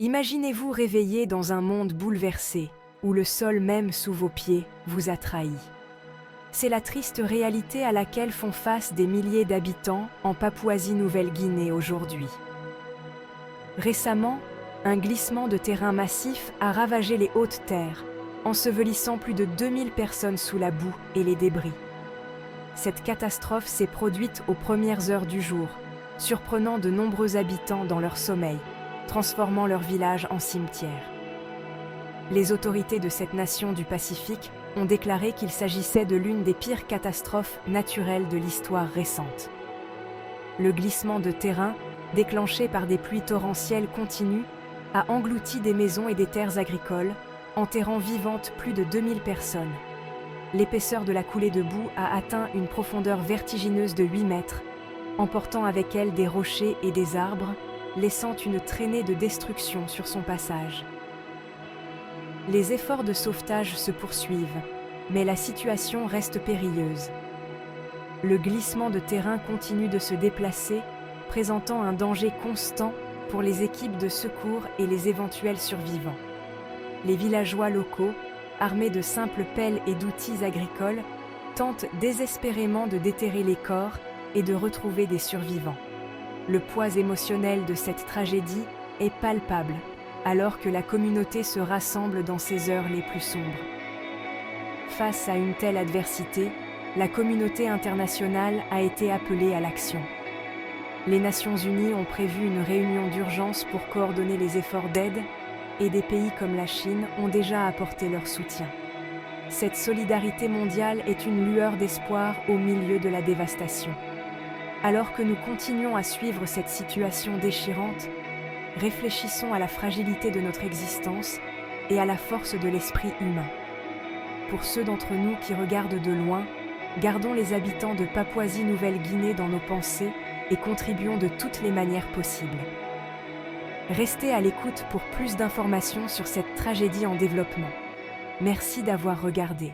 Imaginez-vous réveillé dans un monde bouleversé, où le sol même sous vos pieds vous a trahi. C'est la triste réalité à laquelle font face des milliers d'habitants en Papouasie-Nouvelle-Guinée aujourd'hui. Récemment, un glissement de terrain massif a ravagé les hautes terres, ensevelissant plus de 2000 personnes sous la boue et les débris. Cette catastrophe s'est produite aux premières heures du jour, surprenant de nombreux habitants dans leur sommeil, transformant leur village en cimetière. Les autorités de cette nation du Pacifique ont déclaré qu'il s'agissait de l'une des pires catastrophes naturelles de l'histoire récente. Le glissement de terrain, déclenché par des pluies torrentielles continues, a englouti des maisons et des terres agricoles, enterrant vivantes plus de 2000 personnes. L'épaisseur de la coulée de boue a atteint une profondeur vertigineuse de 8 mètres, emportant avec elle des rochers et des arbres, laissant une traînée de destruction sur son passage. Les efforts de sauvetage se poursuivent, mais la situation reste périlleuse. Le glissement de terrain continue de se déplacer, présentant un danger constant pour les équipes de secours et les éventuels survivants. Les villageois locaux, armés de simples pelles et d'outils agricoles, tentent désespérément de déterrer les corps et de retrouver des survivants. Le poids émotionnel de cette tragédie est palpable, alors que la communauté se rassemble dans ces heures les plus sombres. Face à une telle adversité, la communauté internationale a été appelée à l'action. Les Nations Unies ont prévu une réunion d'urgence pour coordonner les efforts d'aide, et des pays comme la Chine ont déjà apporté leur soutien. Cette solidarité mondiale est une lueur d'espoir au milieu de la dévastation. Alors que nous continuons à suivre cette situation déchirante, réfléchissons à la fragilité de notre existence et à la force de l'esprit humain. Pour ceux d'entre nous qui regardent de loin, gardons les habitants de Papouasie-Nouvelle-Guinée dans nos pensées et contribuons de toutes les manières possibles. Restez à l'écoute pour plus d'informations sur cette tragédie en développement. Merci d'avoir regardé.